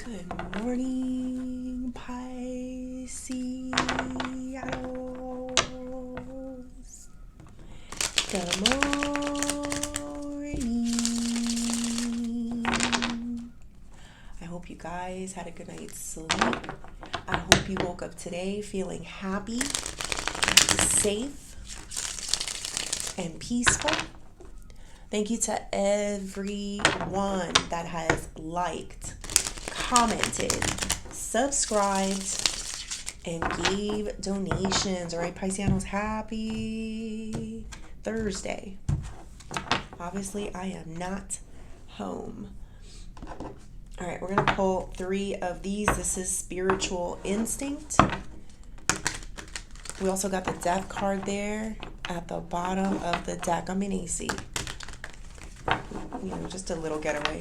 Good morning, Pisces. Good morning. I hope you guys had a good night's sleep. I hope you woke up today feeling happy, safe, and peaceful. Thank you to everyone that has liked, commented, subscribed, and gave donations. All right, Pisceanos, happy Thursday. Obviously, I am not home. All right, we're going to pull 3 of these. This is Spiritual Instinct. We also got the Death card there at the bottom of the deck. I'm in AC. Just a little getaway.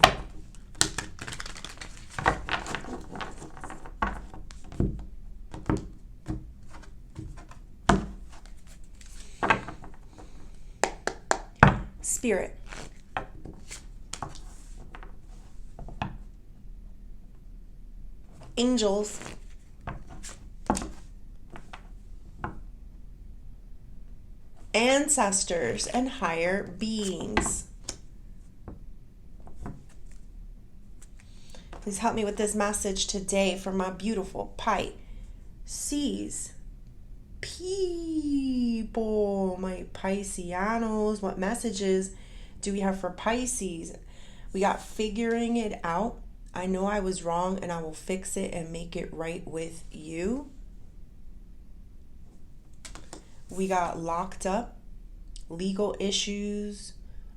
Spirit. Angels. Ancestors and higher beings. Please help me with this message today from my beautiful Pisces people, my Pisceanos. What messages do we have for Pisces? We got figuring it out. I know I was wrong and I will fix it and make it right with you. We got locked up, legal issues,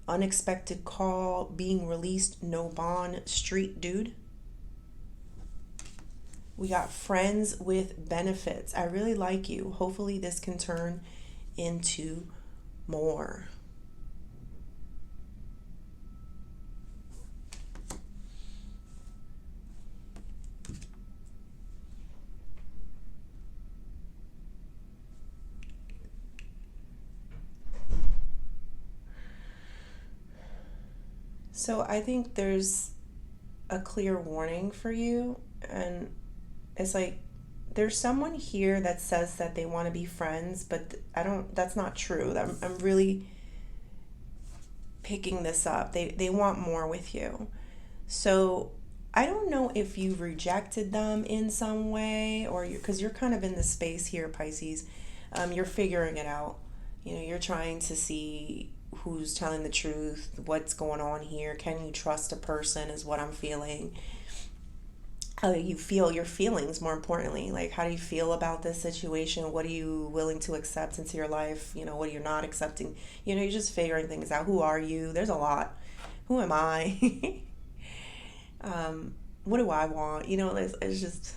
unexpected call, being released, no bond, street dude. We got friends with benefits. I really like you. Hopefully this can turn into more. So I think there's a clear warning for you, and it's like there's someone here that says that they want to be friends, but that's not true. I'm really picking this up. They want more with you. So I don't know if you rejected them in some way, or because you're kind of in the space here, Pisces. You're figuring it out. You're trying to see who's telling the truth, what's going on here. Can you trust a person is what I'm feeling. How do you feel your feelings, more importantly? Like, how do you feel about this situation? What are you willing to accept into your life? What are you not accepting? You're just figuring things out. Who are you? There's a lot. Who am I? What do I want? It's just,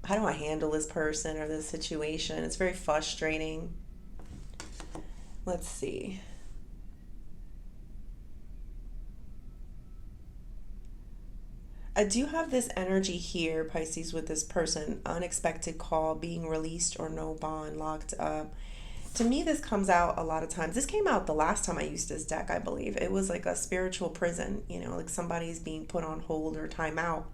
how do I handle this person or this situation? It's very frustrating. Let's see. I do have this energy here, Pisces, with this person. Unexpected call, being released or no bond, locked up. To me, this comes out a lot of times. This came out the last time I used this deck, I believe. It was like a spiritual prison, like somebody's being put on hold or timeout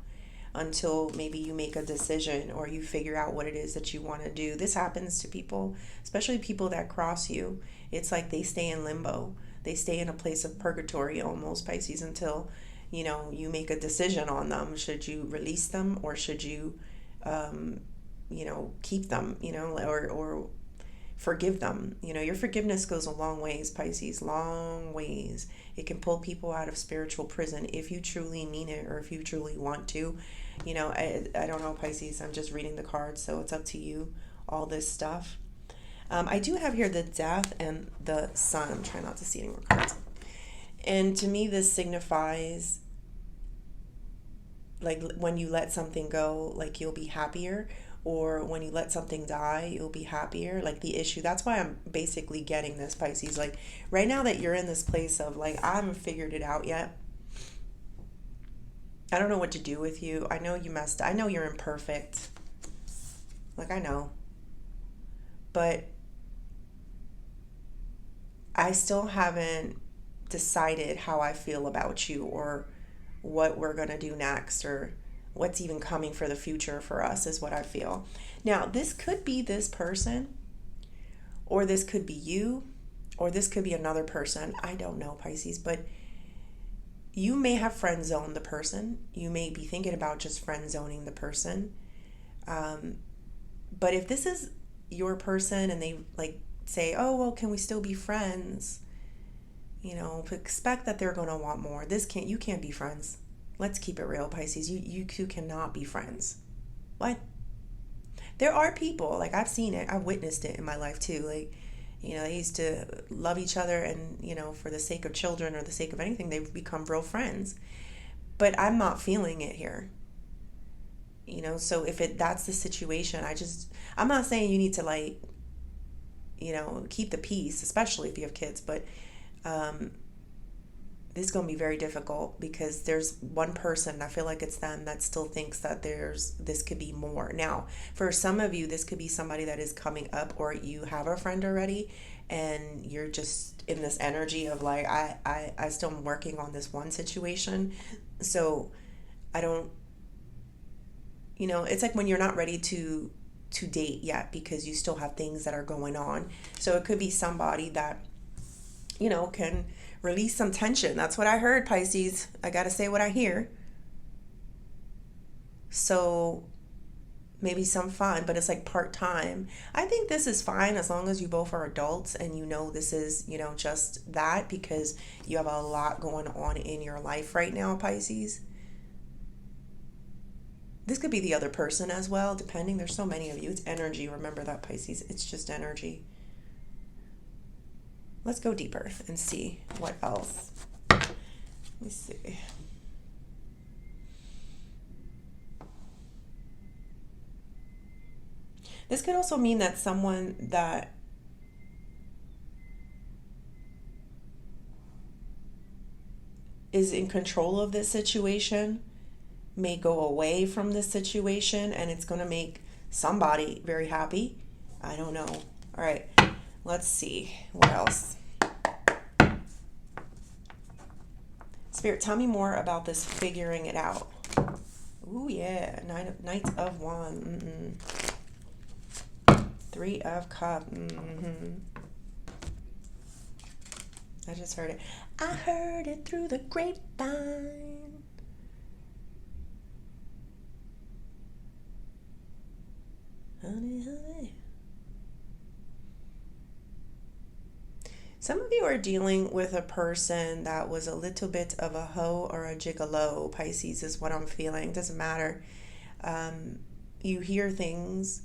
until maybe you make a decision or you figure out what it is that you want to do. This happens to people, especially people that cross you. It's like they stay in limbo. They stay in a place of purgatory almost, Pisces, until you make a decision on them. Should you release them or should you, keep them, or forgive them? Your forgiveness goes a long ways, Pisces, long ways. It can pull people out of spiritual prison if you truly mean it or if you truly want to. I don't know, Pisces. I'm just reading the cards, so it's up to you, all this stuff. I do have here the Death and the Sun. I'm trying not to see any more cards. And to me, this signifies like when you let something go, like you'll be happier, or when you let something die, you'll be happier. Like the issue. That's why I'm basically getting this, Pisces. Like right now that you're in this place of like, I haven't figured it out yet. I don't know what to do with you. I know you messed up. I know you're imperfect. Like I know. But I still haven't decided how I feel about you or what we're going to do next or what's even coming for the future for us is what I feel. Now, this could be this person, or this could be you, or this could be another person. I don't know, Pisces, but you may have friend zoned the person. You may be thinking about just friend zoning the person. But if this is your person and they like say, oh, well, can we still be friends? You know, expect that they're going to want more. You can't be friends. Let's keep it real, Pisces. You two cannot be friends. What? There are people, like I've seen it, I've witnessed it in my life too. Like, you know, they used to love each other and, you know, for the sake of children or the sake of anything, they've become real friends. But I'm not feeling it here. You know, so if that's the situation, I'm not saying you need to like, you know, keep the peace, especially if you have kids, but this is going to be very difficult because there's one person, I feel like it's them, that still thinks that this could be more. Now, for some of you, this could be somebody that is coming up, or you have a friend already and you're just in this energy of like, I still am working on this one situation. So I don't, you know, it's like when you're not ready to date yet because you still have things that are going on. So it could be somebody that, you know, can release some tension. That's what I heard, Pisces. I got to say what I hear. So maybe some fun, but it's like part-time. I think this is fine as long as you both are adults and you know this is, you know, just that, because you have a lot going on in your life right now, Pisces. This could be the other person as well, depending. There's so many of you. It's energy. Remember that, Pisces. It's just energy. Let's go deeper and see what else. Let me see. This could also mean that someone that is in control of this situation may go away from this situation, and it's going to make somebody very happy. I don't know. All right. Let's see. What else? Spirit, tell me more about this figuring it out. Ooh, yeah. Knight of Wands. Three of Cups. I just heard it. I heard it through the grapevine. Honey, honey. Some of you are dealing with a person that was a little bit of a hoe or a gigolo. Pisces is what I'm feeling. Doesn't matter. You hear things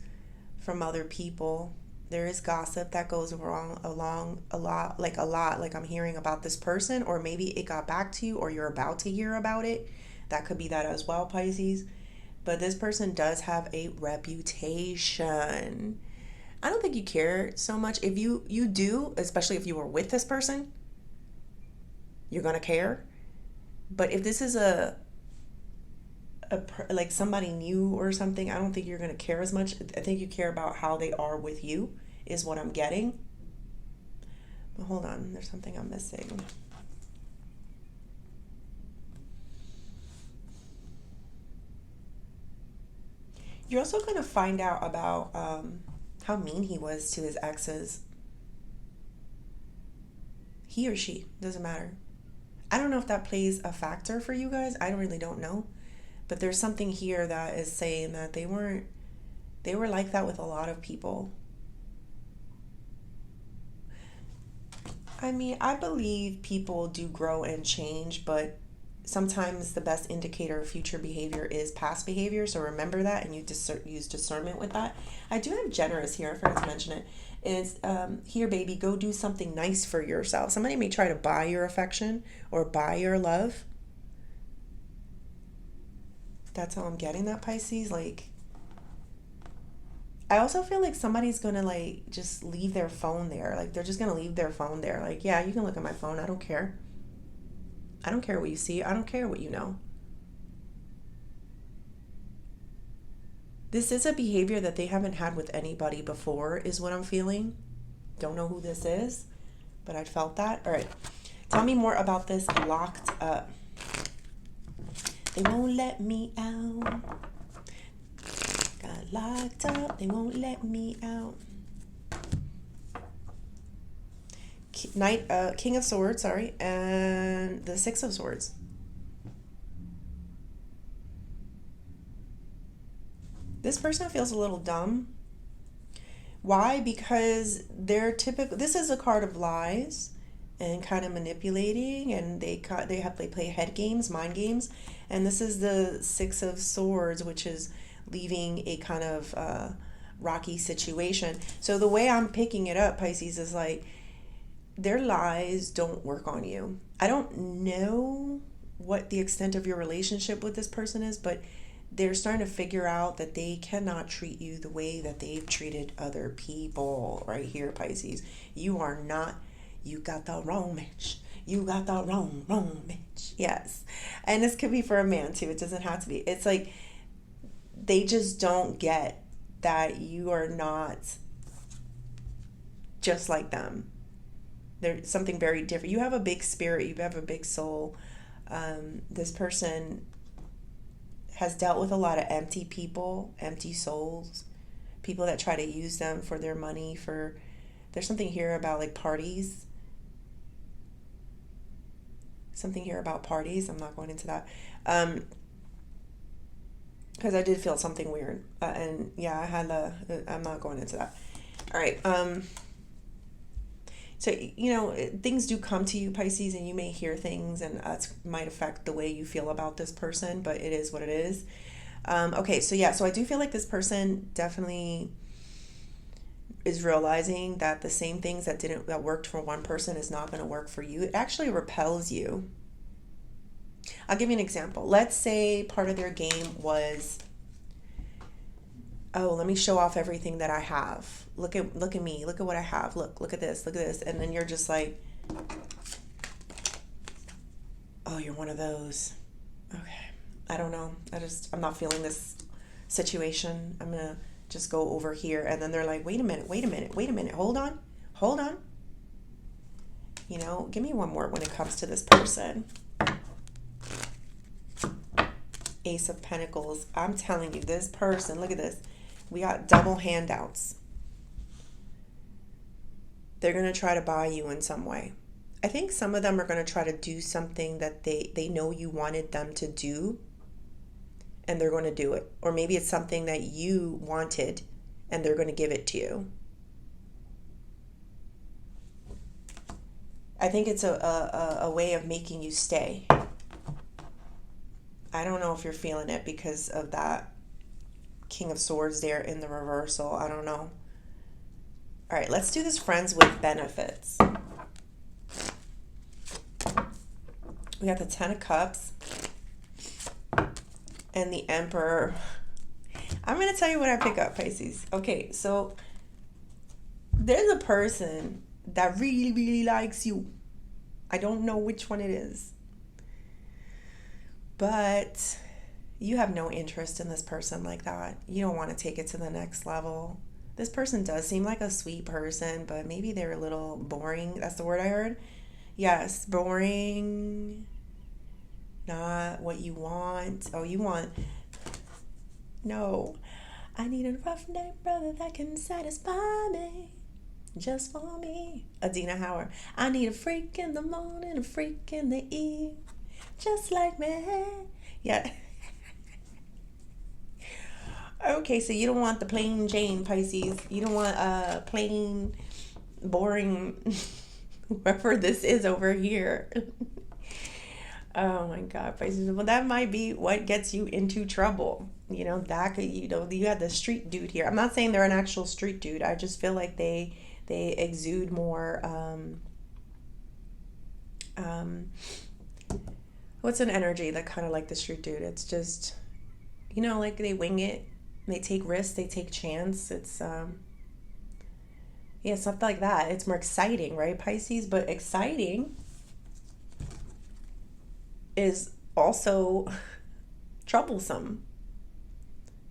from other people. There is gossip that goes along a lot. Like I'm hearing about this person, or maybe it got back to you, or you're about to hear about it. That could be that as well, Pisces. But this person does have a reputation. I don't think you care so much. If you do, especially if you were with this person, you're going to care. But if this is like somebody new or something, I don't think you're going to care as much. I think you care about how they are with you is what I'm getting. But hold on, there's something I'm missing. You're also going to find out about how mean he was to his exes. He or she, doesn't matter. I don't know if that plays a factor for you guys. I really don't know. But there's something here that is saying that they were like that with a lot of people. I mean, I believe people do grow and change, but sometimes the best indicator of future behavior is past behavior. So remember that, and you use discernment with that. I do have generous here. I forgot to mention it. It's here, baby, go do something nice for yourself. Somebody may try to buy your affection or buy your love. That's how I'm getting that, Pisces. Like, I also feel like somebody's gonna like just leave their phone there. Like, they're just gonna leave their phone there. Like, yeah, you can look at my phone. I don't care. I don't care what you see. I don't care what you know. This is a behavior that they haven't had with anybody before, is what I'm feeling. Don't know who this is, but I felt that. All right. Tell me more about this locked up. They won't let me out. Got locked up. They won't let me out. King of Swords, sorry, and the Six of Swords. This person feels a little dumb. Why? Because they're typical. This is a card of lies and kind of manipulating, and they play head games, mind games, and this is the Six of Swords, which is leaving a kind of rocky situation. So the way I'm picking it up, Pisces, is like their lies don't work on you. I don't know what the extent of your relationship with this person is, but they're starting to figure out that they cannot treat you the way that they've treated other people right here, Pisces. You are not, you got the wrong match. You got the wrong match. Yes. And this could be for a man too. It doesn't have to be. It's like they just don't get that you are not just like them. There's something very different. You have a big spirit. You have a big soul. This person has dealt with a lot of empty people, empty souls, people that try to use them for their money. There's something here about like parties. Something here about parties. I'm not going into that. Because I did feel something weird. And yeah, I'm not going into that. All right. So, things do come to you, Pisces, and you may hear things, and that might affect the way you feel about this person, but it is what it is. Okay, so I do feel like this person definitely is realizing that the same things that worked for one person is not going to work for you. It actually repels you. I'll give you an example. Let's say part of their game was, oh, let me show off everything that I have. Look at me. Look at what I have. Look at this. Look at this. And then you're just like, oh, you're one of those. Okay. I don't know. I'm not feeling this situation. I'm going to just go over here. And then they're like, wait a minute. Hold on. Give me one more when it comes to this person. Ace of Pentacles. I'm telling you, this person, look at this. We got double handouts. They're going to try to buy you in some way. I think some of them are going to try to do something that they know you wanted them to do, and they're going to do it. Or maybe it's something that you wanted, and they're going to give it to you. I think it's a way of making you stay. I don't know if you're feeling it because of that King of Swords there in the reversal. I don't know. All right, let's do this friends with benefits. We got the 10 of Cups and the Emperor. I'm going to tell you what I pick up, Pisces. Okay, so there's a person that really, really likes you. I don't know which one it is. But you have no interest in this person like that. You don't want to take it to the next level. This person does seem like a sweet person, but maybe they're a little boring. That's the word I heard. Yes, boring. Not what you want. Oh, you want... No. I need a roughneck brother that can satisfy me. Just for me. Adina Howard. I need a freak in the morning, a freak in the eve. Just like me. Yeah. Okay, so you don't want the plain Jane, Pisces. You don't want a plain, boring, whoever this is over here. Oh my God, Pisces. Well, that might be what gets you into trouble. That could, you have the street dude here. I'm not saying they're an actual street dude. I just feel like they exude more, what's an energy that kind of like the street dude? It's just, like they wing it. They take risks. They take chance. It's, it's not like that. It's more exciting, right, Pisces? But exciting is also troublesome.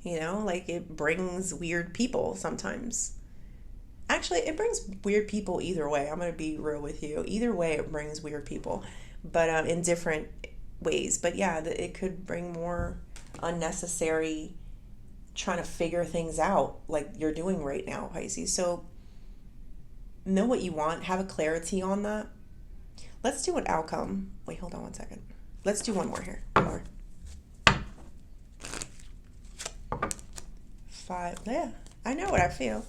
Like it brings weird people sometimes. Actually, it brings weird people either way. I'm going to be real with you. Either way, it brings weird people. But in different ways. But yeah, it could bring more unnecessary trying to figure things out like you're doing right now, Pisces. So know what you want, have a clarity on that. Let's do an outcome. Wait, hold on one second. Let's do one more here. One more. 5. Yeah, I know what I feel.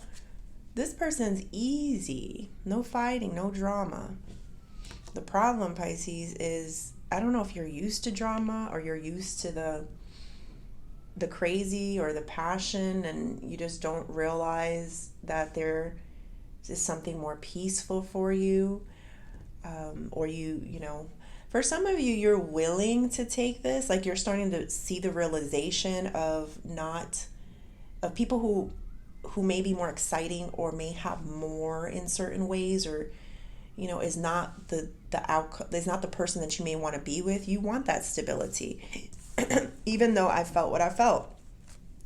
This person's easy. No fighting, no drama. The problem, Pisces, is I don't know if you're used to drama or you're used to the crazy or the passion, and you just don't realize that there is something more peaceful for you. Or you know, for some of you, you're willing to take this, like you're starting to see the realization of people who may be more exciting or may have more in certain ways, or you know, is not the outcome, is not the person that you may want to be with. You want that stability. Even though I felt what I felt,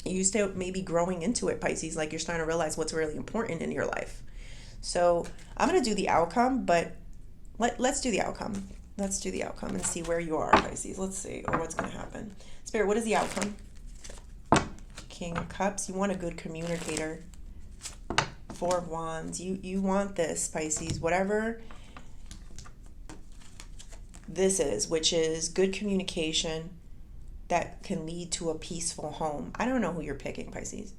you still maybe growing into it, Pisces, like you're starting to realize what's really important in your life. So I'm going to do the outcome, but let's do the outcome. Let's do the outcome and see where you are, Pisces. Let's see, or what's going to happen. Spirit, what is the outcome? King of Cups. You want a good communicator. 4 of Wands. You want this, Pisces. Whatever this is, which is good communication that can lead to a peaceful home. I don't know who you're picking, Pisces.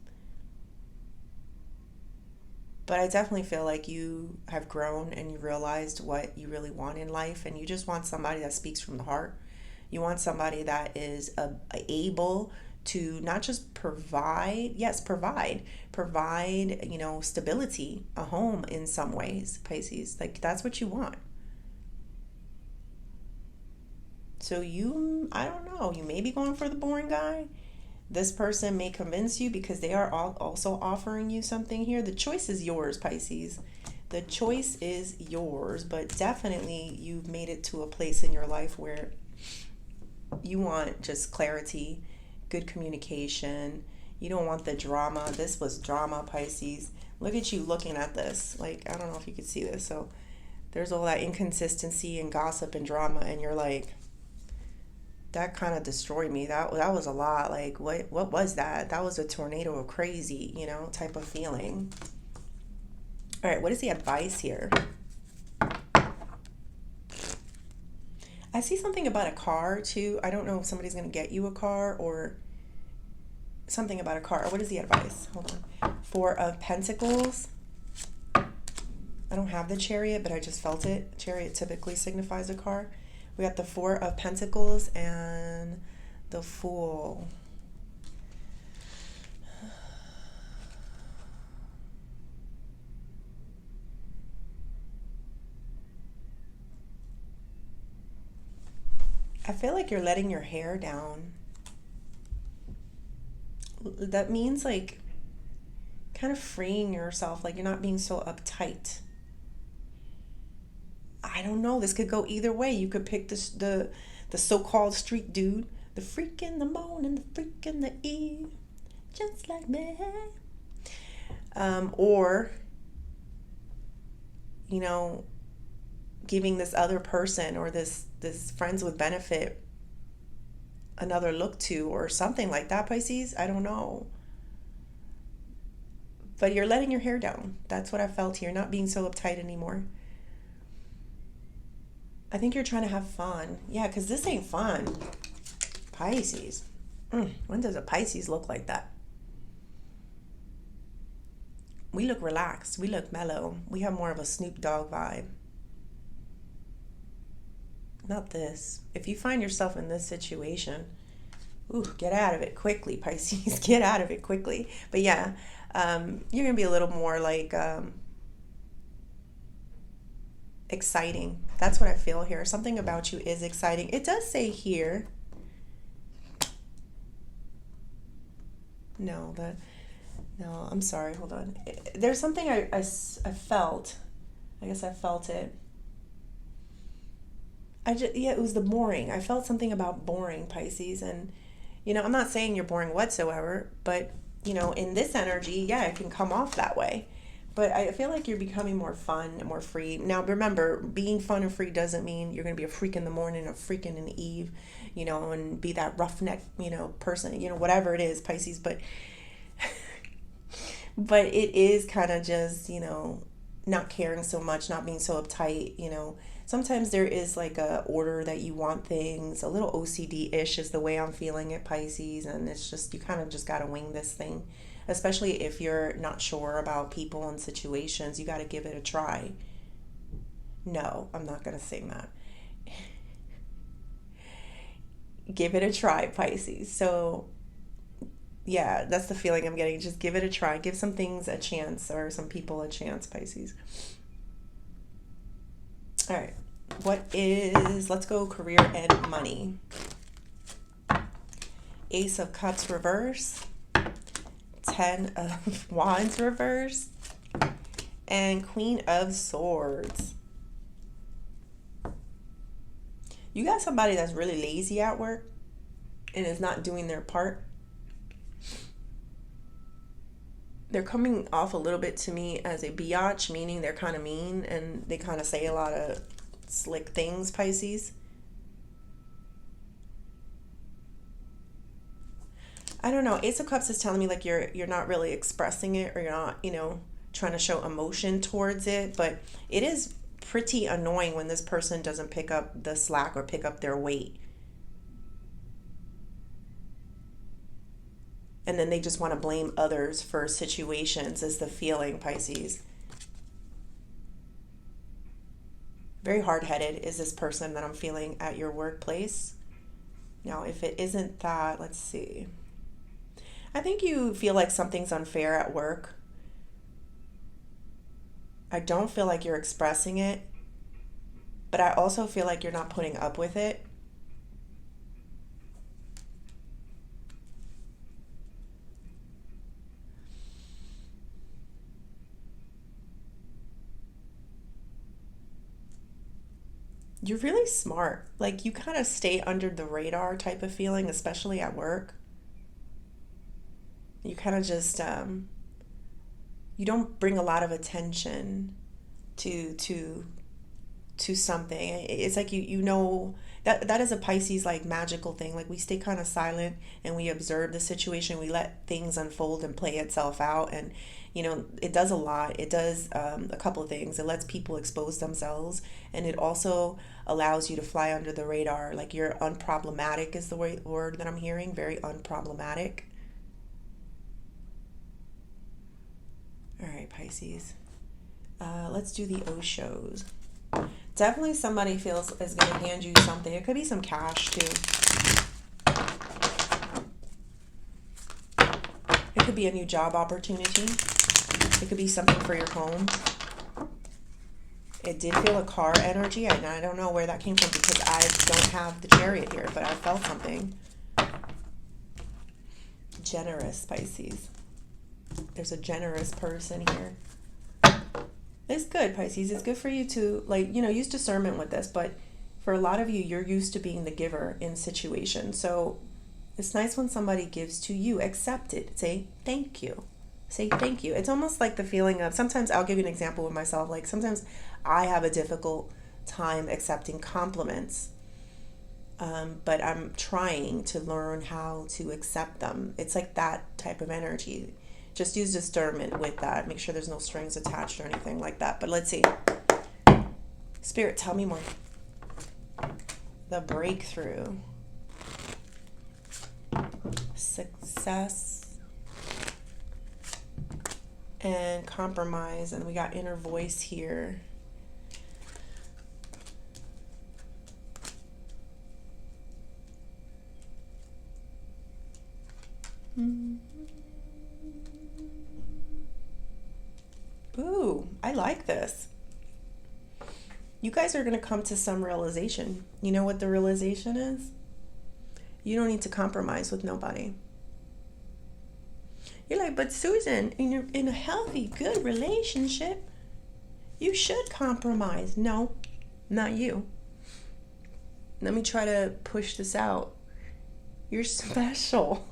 But I definitely feel like you have grown and you realized what you really want in life, and you just want somebody that speaks from the heart. You want somebody that is able to not just provide, you know, stability, a home in some ways, Pisces. Like that's what you want. So I don't know, you may be going for the boring guy. This person may convince you because they are also offering you something here. The choice is yours, Pisces. The choice is yours, but definitely you've made it to a place in your life where you want just clarity, good communication. You don't want the drama. This was drama, Pisces. Look at you looking at this. Like, I don't know if you could see this. So there's all that inconsistency and gossip and drama, and you're like, that kind of destroyed me. That was a lot. Like, what was that? That was a tornado of crazy, you know, type of feeling. All right, what is the advice here? I see something about a car too. I don't know if somebody's going to get you a car or something about a car. What is the advice? Hold on. 4 of Pentacles. I don't have the Chariot, but I just felt it. Chariot typically signifies a car. We got the 4 of Pentacles and the Fool. I feel like you're letting your hair down. That means like kind of freeing yourself, like you're not being so uptight. I don't know. This could go either way. You could pick the so-called street dude, the freak in the morning, the freak in the eve, just like me. Or, you know, giving this other person or this friends with benefit another look to or something like that, Pisces. I don't know. But you're letting your hair down. That's what I felt here. Not being so uptight anymore. I think you're trying to have fun. Yeah, because this ain't fun. Pisces. When does a Pisces look like that? We look relaxed. We look mellow. We have more of a Snoop Dogg vibe. Not this. If you find yourself in this situation, get out of it quickly, Pisces. Get out of it quickly. But yeah, you're going to be a little more like exciting. That's what I feel here. Something about you is exciting. It does say here. No, I'm sorry. Hold on. There's something I felt. I guess I felt it. It was the boring. I felt something about boring, Pisces. And, you know, I'm not saying you're boring whatsoever, but, you know, in this energy, yeah, it can come off that way. But I feel like you're becoming more fun and more free. Now, remember, being fun and free doesn't mean you're going to be a freak in the morning, a freak in the eve, and be that roughneck, person, whatever it is, Pisces. But it is kind of just, not caring so much, not being so uptight. Sometimes there is like a order that you want things, a little OCD-ish is the way I'm feeling it, Pisces, and it's just, you kind of just got to wing this thing. Especially if you're not sure about people and situations, you got to give it a try. No, I'm not going to sing that. Give it a try, Pisces. So, yeah, that's the feeling I'm getting. Just give it a try. Give some things a chance, or some people a chance, Pisces. All right. Let's go career and money. Ace of Cups reverse. 10 of Wands reverse. And Queen of Swords. You got somebody that's really lazy at work and is not doing their part. They're coming off a little bit to me as a biatch, meaning they're kind of mean and they kind of say a lot of slick things, Pisces. I don't know. Ace of Cups is telling me like you're not really expressing it, or you're not, trying to show emotion towards it, but it is pretty annoying when this person doesn't pick up the slack or pick up their weight. And then they just want to blame others for situations, is the feeling, Pisces. Very hard-headed is this person that I'm feeling at your workplace. Now, if it isn't that, let's see. I think you feel like something's unfair at work. I don't feel like you're expressing it, but I also feel like you're not putting up with it. You're really smart. Like, you kind of stay under the radar type of feeling, especially at work. You kind of just, you don't bring a lot of attention to something. It's like that is a Pisces like magical thing. Like, we stay kind of silent and we observe the situation. We let things unfold and play itself out, and it does a lot. It does a couple of things. It lets people expose themselves, and it also allows you to fly under the radar. Like, you're unproblematic is the word that I'm hearing. Very unproblematic. All right, Pisces. Let's do the Oshos. Definitely somebody is going to hand you something. It could be some cash too. It could be a new job opportunity. It could be something for your home. It did feel a car energy. I don't know where that came from because I don't have the Chariot here, but I felt something. Generous, Pisces. There's a generous person here. It's good, Pisces. It's good for you to, use discernment with this, but for a lot of you, you're used to being the giver in situations. So it's nice when somebody gives to you. Accept it. Say thank you. Say thank you. It's almost like the feeling of, sometimes I'll give you an example with myself. Like, sometimes I have a difficult time accepting compliments, but I'm trying to learn how to accept them. It's like that type of energy. Just use discernment with that. Make sure there's no strings attached or anything like that. But let's see. Spirit, tell me more. The breakthrough. Success. And compromise. And we got inner voice here. Ooh, I like this. You guys are going to come to some realization. You know what the realization is? You don't need to compromise with nobody. You're like, but Susan, in a healthy, good relationship, you should compromise. No, not you. Let me try to push this out. You're special.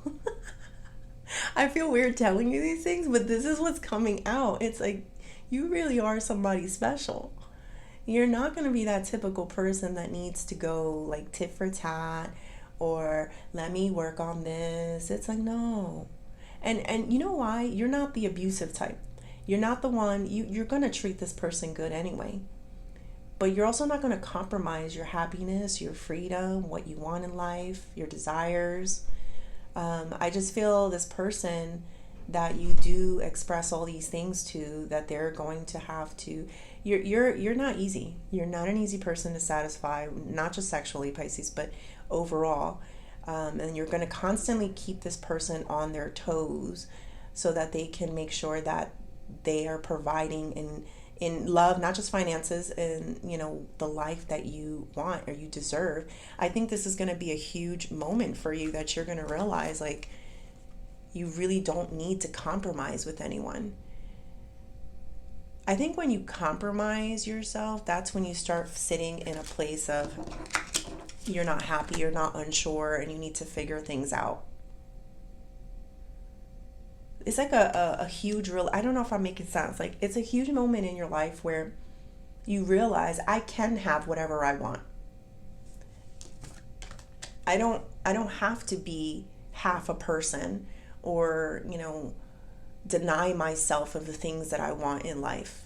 I feel weird telling you these things, but this is what's coming out. It's like, You really are somebody special. You're not going to be that typical person that needs to go like tit for tat or let me work on this. It's like, no. And you know why? You're not the abusive type. You're not the one, you're going to treat this person good anyway. But you're also not going to compromise your happiness, your freedom, what you want in life, your desires. I just feel this person that you do express all these things to, that they're going to have to. You're not easy. You're not an easy person to satisfy, not just sexually, Pisces, but overall. And you're going to constantly keep this person on their toes so that they can make sure that they are providing in love, not just finances, and the life that you want or you deserve. I think this is going to be a huge moment for you that you're going to realize, like, you really don't need to compromise with anyone. I think when you compromise yourself, that's when you start sitting in a place of you're not happy, you're not unsure, and you need to figure things out. It's like a huge real, I don't know if I'm making sense. Like, it's a huge moment in your life where you realize I can have whatever I want. I don't have to be half a person or, deny myself of the things that I want in life.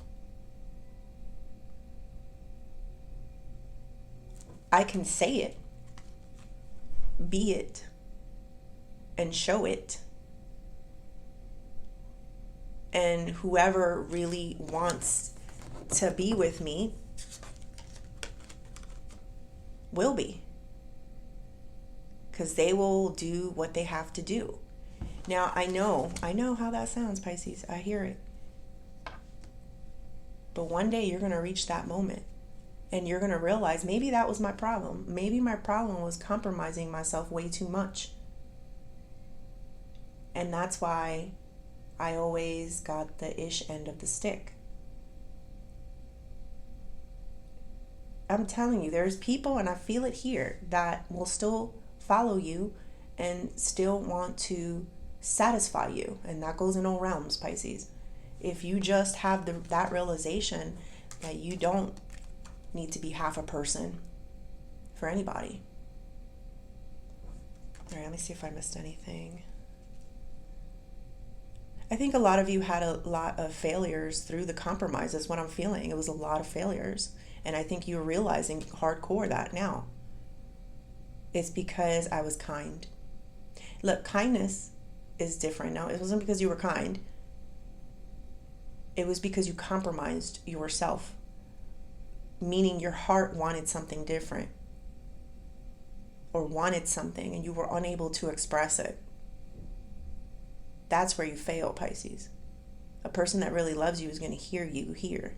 I can say it, be it, and show it. And whoever really wants to be with me will be. Because they will do what they have to do. Now, I know how that sounds, Pisces. I hear it. But one day you're going to reach that moment. And you're going to realize maybe that was my problem. Maybe my problem was compromising myself way too much. And that's why I always got the ish end of the stick. I'm telling you, there's people, and I feel it here, that will still follow you and still want to satisfy you. And that goes in all realms, Pisces. If you just have that realization that you don't need to be half a person for anybody. All right, let me see if I missed anything. I think a lot of you had a lot of failures through the compromises. What I'm feeling, it was a lot of failures. And I think you're realizing hardcore that now. It's because I was kind. Look, kindness is different. Now, it wasn't because you were kind. It was because you compromised yourself. Meaning your heart wanted something different. Or wanted something and you were unable to express it. That's where you fail, Pisces. A person that really loves you is going to hear you here.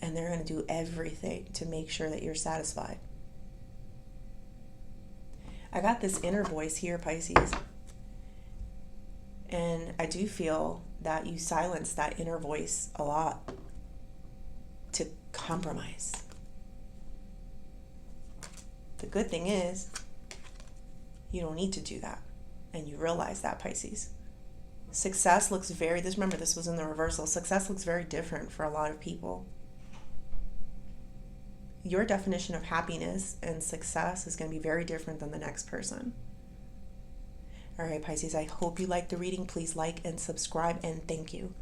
And they're going to do everything to make sure that you're satisfied. I got this inner voice here, Pisces. And I do feel that you silence that inner voice a lot to compromise. The good thing is, you don't need to do that. And you realize that, Pisces. Success looks remember this was in the reversal. Success looks very different for a lot of people. Your definition of happiness and success is going to be very different than the next person. All right, Pisces, I hope you liked the reading. Please like and subscribe, and thank you.